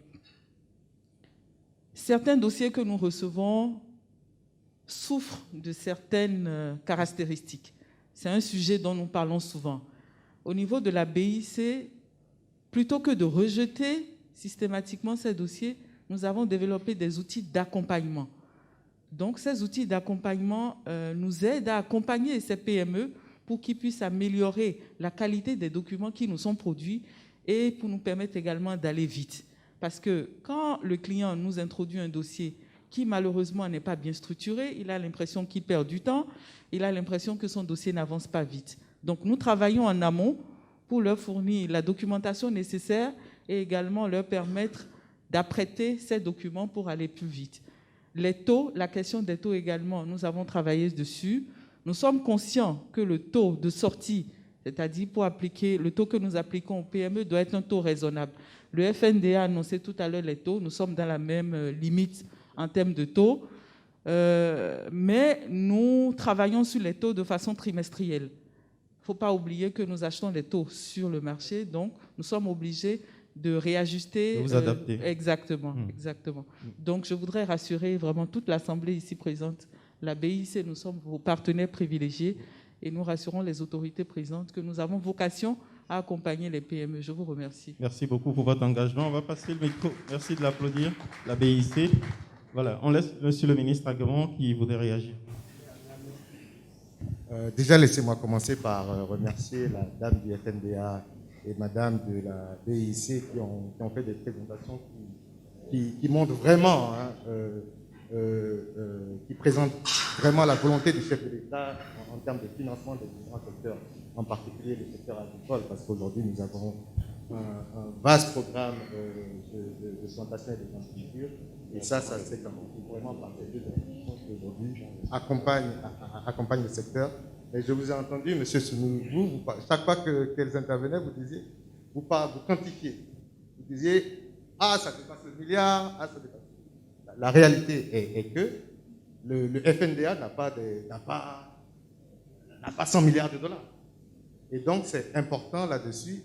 Certains dossiers que nous recevons souffrent de certaines caractéristiques. C'est un sujet dont nous parlons souvent. Au niveau de la BIC, plutôt que de rejeter systématiquement ces dossiers, nous avons développé des outils d'accompagnement. Donc, ces outils d'accompagnement nous aident à accompagner ces PME pour qu'ils puissent améliorer la qualité des documents qui nous sont produits et pour nous permettre également d'aller vite. Parce que quand le client nous introduit un dossier qui malheureusement n'est pas bien structuré, il a l'impression qu'il perd du temps, il a l'impression que son dossier n'avance pas vite. Donc nous travaillons en amont pour leur fournir la documentation nécessaire et également leur permettre d'apprêter ces documents pour aller plus vite. Les taux, la question des taux également, nous avons travaillé dessus. Nous sommes conscients que le taux de sortie, c'est-à-dire pour appliquer le taux que nous appliquons aux PME, doit être un taux raisonnable. Le FNDA a annoncé tout à l'heure les taux. Nous sommes dans la même limite en termes de taux. Mais nous travaillons sur les taux de façon trimestrielle. Il ne faut pas oublier que nous achetons les taux sur le marché, donc nous sommes obligés de réajuster.
De vous adapter.
Exactement. Donc je voudrais rassurer vraiment toute l'Assemblée ici présente. La BIC, nous sommes vos partenaires privilégiés et nous rassurons les autorités présentes que nous avons vocation à accompagner les PME. Je vous remercie.
Merci beaucoup pour votre engagement. On va passer le micro. Merci de l'applaudir, la BIC. Voilà, on laisse Monsieur le ministre Aguemont qui voudrait réagir.
Déjà, laissez-moi commencer par remercier la dame du FNDA et madame de la BIC qui ont fait des présentations qui montrent vraiment, qui présentent vraiment la volonté du chef de l'État en termes de financement des différents secteurs, en particulier le secteur agricole, parce qu'aujourd'hui, nous avons un vaste programme de plantation et de culture. Et ça c'est vraiment par ces deux institutions qui aujourd'hui accompagnent le secteur. Et je vous ai entendu, M. Sounoulou, chaque fois qu'elles intervenaient, vous quantifiez. Vous disiez, ça dépasse le milliard, ça dépasse. La réalité est que le FNDA n'a pas 100 milliards de dollars. Et donc, c'est important là-dessus.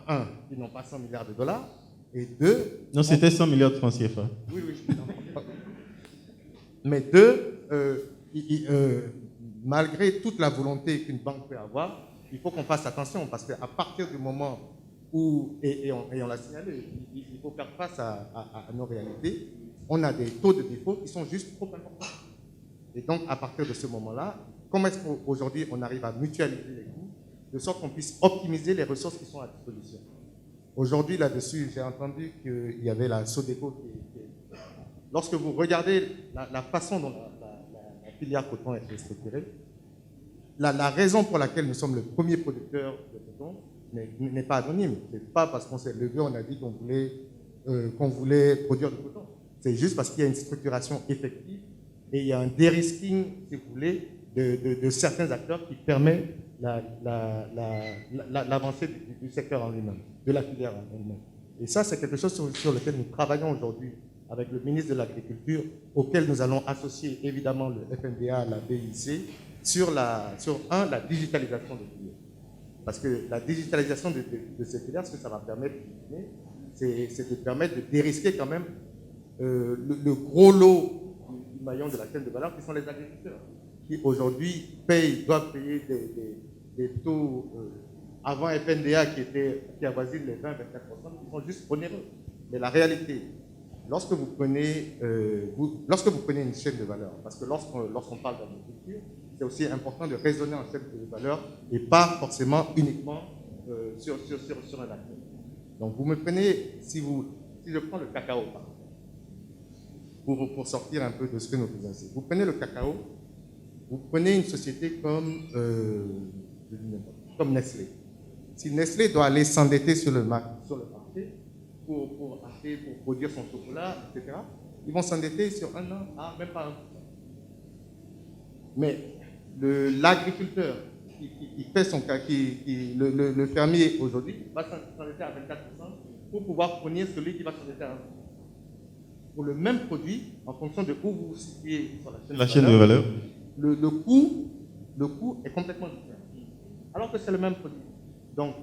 Un, ils n'ont pas 100 milliards de dollars. Et deux...
Non, c'était 100 milliards de francs CFA.
Oui. Mais deux, malgré toute la volonté qu'une banque peut avoir, il faut qu'on fasse attention parce qu'à partir du moment où, et on l'a signalé, il faut faire face à nos réalités, on a des taux de défaut qui sont juste trop importants. Et donc, à partir de ce moment-là, comment est-ce qu'aujourd'hui on arrive à mutualiser les coûts de sorte qu'on puisse optimiser les ressources qui sont à disposition. Aujourd'hui, là-dessus, j'ai entendu qu'il y avait la Sodeco qui... Lorsque vous regardez la façon dont la filière coton est structurée, la raison pour laquelle nous sommes le premier producteur de coton n'est pas anonyme. Ce n'est pas parce qu'on s'est levé, on a dit qu'on voulait produire du coton. C'est juste parce qu'il y a une structuration effective et il y a un dérisking, si vous voulez, de certains acteurs qui permet l'avancée du secteur en lui-même, de la filière en lui-même. Et ça, c'est quelque chose sur lequel nous travaillons aujourd'hui avec le ministre de l'Agriculture, auquel nous allons associer évidemment le FNDA, la BIC, sur la digitalisation des filières. Parce que la digitalisation de ces filières, ce que ça va permettre, c'est de permettre de dérisquer quand même le gros lot du maillon de la chaîne de valeur, qui sont les agriculteurs, qui aujourd'hui doivent payer des taux avant FNDA qui avoisinent les 20-24%, qui sont juste onéreux. Mais la réalité, lorsque vous prenez une chaîne de valeur, parce que lorsqu'on parle d'agriculture, c'est aussi important de raisonner en chaîne de valeur et pas forcément uniquement sur un acteur. Donc vous me prenez, si je prends le cacao, pour sortir un peu de ce que nous faisons ici, vous prenez le cacao, vous prenez une société comme Nestlé. Si Nestlé doit aller s'endetter sur le marché pour produire son chocolat, etc., ils vont s'endetter sur un an à même pas 1%. Mais l'agriculteur qui fait son cas, le fermier aujourd'hui, va s'endetter à 24% pour pouvoir fournir celui qui va s'endetter à 1%. Pour le même produit, en fonction de où vous vous situez sur
la chaîne de valeur,
le coût est complètement différent. Alors que c'est le même produit. Donc,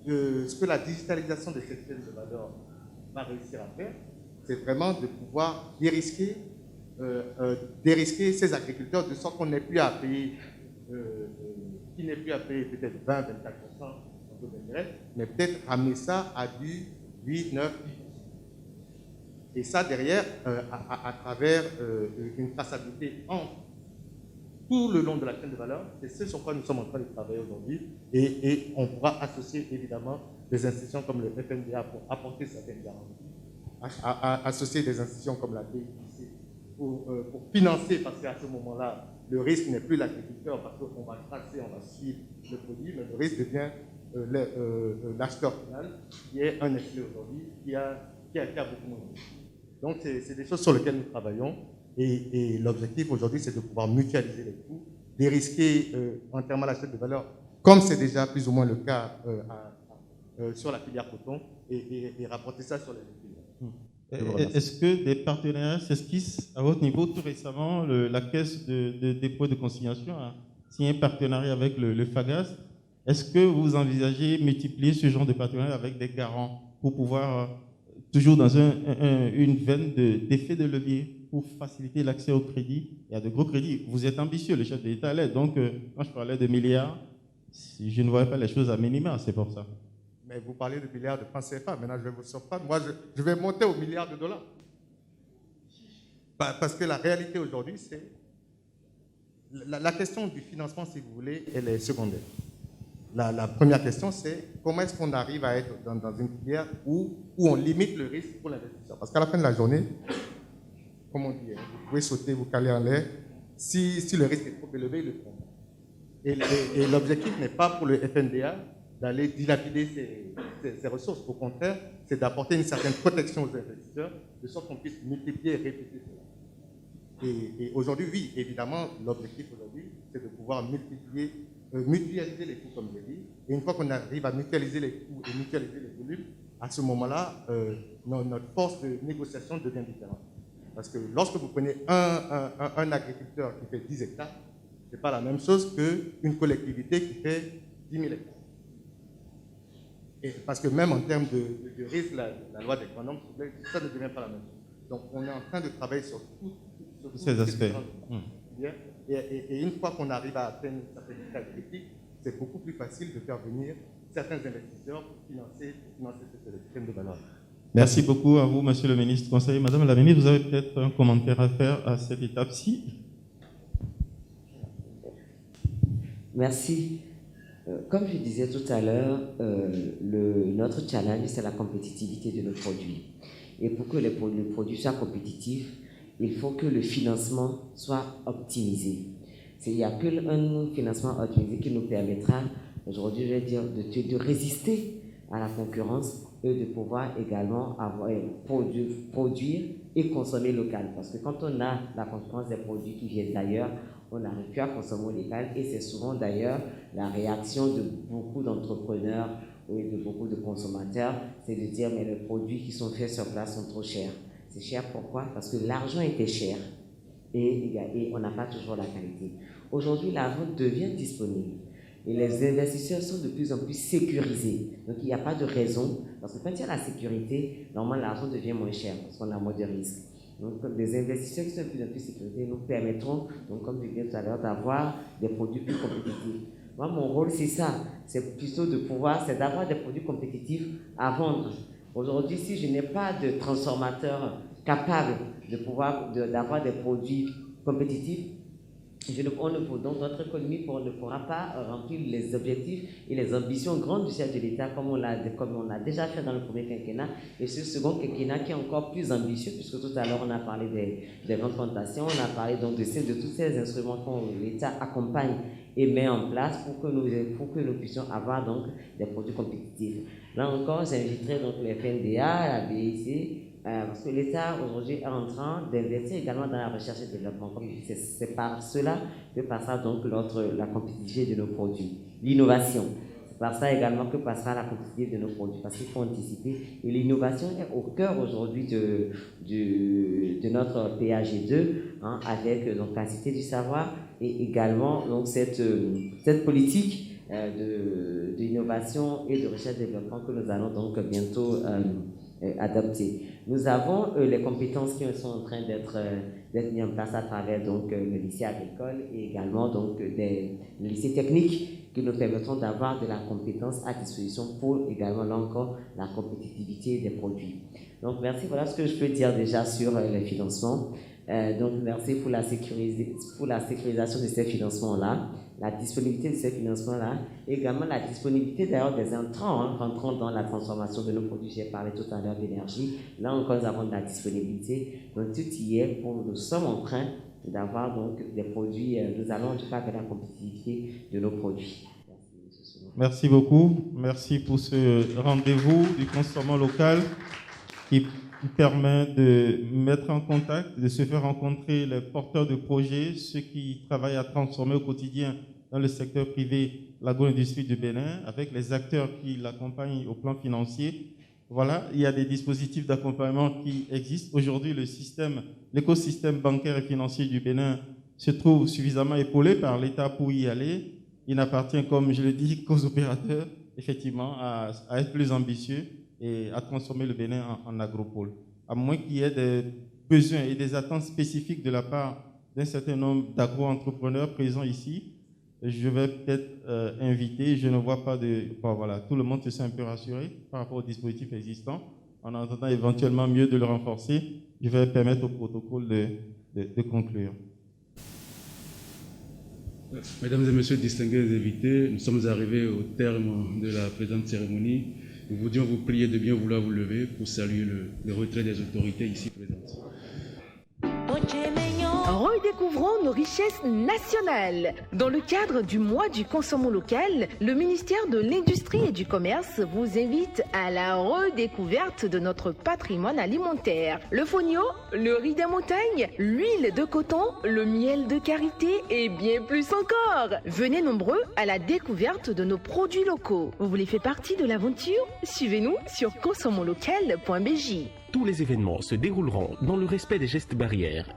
ce que la digitalisation de cette chaîne de valeur va réussir à faire, c'est vraiment de pouvoir dérisquer ces agriculteurs de sorte qu'on n'ait plus à payer, peut-être 20-24% en taux d'intérêt, mais peut-être ramener ça à du 8-9%. Et ça, derrière, à travers une traçabilité tout le long de la chaîne de valeur, c'est ce sur quoi nous sommes en train de travailler aujourd'hui. Et on pourra associer évidemment des institutions comme le FNDA pour apporter certaines garanties, associer des institutions comme la BIC pour financer, parce qu'à ce moment-là, le risque n'est plus l'agriculteur, parce qu'on va tracer, on va suivre le produit, mais le risque devient l'acheteur final, qui est un Nestlé aujourd'hui, qui a beaucoup moins. Donc, c'est des choses sur lesquelles nous travaillons. Et l'objectif aujourd'hui, c'est de pouvoir mutualiser les coûts, dérisquer entièrement la chaîne de valeur, comme c'est déjà plus ou moins le cas sur la filière coton, et rapporter ça sur les filières.
Est-ce que des partenariats s'esquissent à votre niveau? Tout récemment, la Caisse de dépôt et de consignation a signé un partenariat avec le FAGAS. Est-ce que vous envisagez multiplier ce genre de partenariat avec des garants pour pouvoir, toujours dans une veine d'effet de levier, pour faciliter l'accès au crédit? Il y a de gros crédits. Vous êtes ambitieux, le chef de l'État l'est. Donc, quand je parlais de milliards, je ne voyais pas les choses à minima, c'est pour ça.
Mais vous parlez de milliards de francs CFA. Maintenant, je vais vous surprendre. Moi, je vais monter aux milliards de dollars. Parce que la réalité aujourd'hui, c'est... La question du financement, si vous voulez, elle est secondaire. La première question, c'est comment est-ce qu'on arrive à être dans une filière où on limite le risque pour l'investisseur. Parce qu'à la fin de la journée, comme on dit, vous pouvez sauter, vous caler en l'air. Si le risque est trop élevé, il le prend. Et l'objectif n'est pas pour le FNDA d'aller dilapider ses ressources. Au contraire, c'est d'apporter une certaine protection aux investisseurs, de sorte qu'on puisse multiplier et répéter cela. Et aujourd'hui, oui, évidemment, l'objectif aujourd'hui, c'est de pouvoir mutualiser les coûts, comme je l'ai dit. Et une fois qu'on arrive à mutualiser les coûts et mutualiser les volumes, à ce moment-là, notre force de négociation devient différente. Parce que lorsque vous prenez un agriculteur qui fait 10 hectares, ce n'est pas la même chose qu'une collectivité qui fait 10 000 hectares. Et parce que même en termes de risque, la loi des grands nombres, ça ne devient pas la même chose. Donc on est en train de travailler sur tous
ces aspects.
Et une fois qu'on arrive à atteindre certaines étapes critiques, c'est beaucoup plus facile de faire venir certains investisseurs pour financer cette chaîne de valeur.
Merci beaucoup à vous, Monsieur le ministre conseiller. Madame la ministre, vous avez peut-être un commentaire à faire à cette étape-ci?
Merci. Comme je disais tout à l'heure, notre challenge, c'est la compétitivité de nos produits. Et pour que le produit soit compétitif, il faut que le financement soit optimisé. Il n'y a qu'un financement optimisé qui nous permettra, aujourd'hui, je vais dire, de résister à la concurrence et de pouvoir également produire et consommer local. Parce que quand on a la concurrence des produits qui viennent d'ailleurs, on n'arrive plus à consommer local, et c'est souvent d'ailleurs la réaction de beaucoup d'entrepreneurs et de beaucoup de consommateurs, c'est de dire mais les produits qui sont faits sur place sont trop chers. C'est cher pourquoi? Parce que l'argent était cher et on n'a pas toujours la qualité. Aujourd'hui, l'argent devient disponible et les investisseurs sont de plus en plus sécurisés. Donc il n'y a pas de raison, parce que quand il y a la sécurité, normalement l'argent devient moins cher parce qu'on a moins de risques. Donc, des investisseurs qui sont de plus en plus sécurisés nous permettront, donc, comme je disais tout à l'heure, d'avoir des produits plus compétitifs. Moi, mon rôle, c'est ça. C'est plutôt c'est d'avoir des produits compétitifs à vendre. Aujourd'hui, si je n'ai pas de transformateur capable d'avoir des produits compétitifs, donc notre économie ne pourra pas remplir les objectifs et les ambitions grandes du chef de l'État comme on l'a déjà fait dans le premier quinquennat et ce second quinquennat qui est encore plus ambitieux, puisque tout à l'heure on a parlé des grandes plantations, on a parlé donc de tous ces instruments que l'État accompagne et met en place pour que nous puissions avoir donc des produits compétitifs. Là encore, j'inviterai donc le FNDA, la BIC, parce que l'État aujourd'hui est en train d'investir également dans la recherche et développement. C'est par cela que passera donc la compétitivité de nos produits. L'innovation, c'est par ça également que passera la compétitivité de nos produits, parce qu'il faut anticiper. Et l'innovation est au cœur aujourd'hui de notre PAG2, avec donc la Cité du savoir et également donc cette politique d'innovation et de recherche et développement que nous allons donc bientôt adopter. Nous avons les compétences qui sont en train d'être mises en place à travers donc, le lycée agricole et également donc, le lycée technique qui nous permettront d'avoir de la compétence à disposition pour également là encore la compétitivité des produits. Donc merci, voilà ce que je peux dire déjà sur les financements. Donc merci pour la sécurisation de ces financements-là, la disponibilité de ces financements-là, également la disponibilité d'ailleurs des entrants rentrant dans la transformation de nos produits. J'ai parlé tout à l'heure d'énergie. Là encore, nous avons de la disponibilité. Donc tout y est. Nous sommes en train d'avoir donc des produits. Nous allons en tout cas vers la compétitivité de nos produits.
Merci beaucoup. Merci pour ce rendez-vous du consommant local qui qui permet de mettre en contact, de se faire rencontrer les porteurs de projets, ceux qui travaillent à transformer au quotidien dans le secteur privé l'agro-industrie du Bénin, avec les acteurs qui l'accompagnent au plan financier. Voilà, il y a des dispositifs d'accompagnement qui existent. Aujourd'hui, l'écosystème bancaire et financier du Bénin se trouve suffisamment épaulé par l'État pour y aller. Il n'appartient, comme je le dis, qu'aux opérateurs, effectivement, à être plus ambitieux et à transformer le Bénin en agropole. À moins qu'il y ait des besoins et des attentes spécifiques de la part d'un certain nombre d'agro-entrepreneurs présents ici, je vais peut-être inviter, je ne vois pas de... Bon, voilà, tout le monde se sent un peu rassuré par rapport au dispositif existant. En attendant éventuellement mieux de le renforcer, je vais permettre au protocole de conclure.
Mesdames et messieurs, distingués invités, nous sommes arrivés au terme de la présente cérémonie. Nous voulions vous prier de bien vouloir vous lever pour saluer le retrait des autorités ici présentes.
Redécouvrons nos richesses nationales. Dans le cadre du mois du consommons local, le ministère de l'Industrie et du Commerce vous invite à la redécouverte de notre patrimoine alimentaire. Le fonio, le riz des montagnes, l'huile de coton, le miel de karité et bien plus encore. Venez nombreux à la découverte de nos produits locaux. Vous voulez faire partie de l'aventure? Suivez-nous sur consommonlocal.bj.
Tous les événements se dérouleront dans le respect des gestes barrières.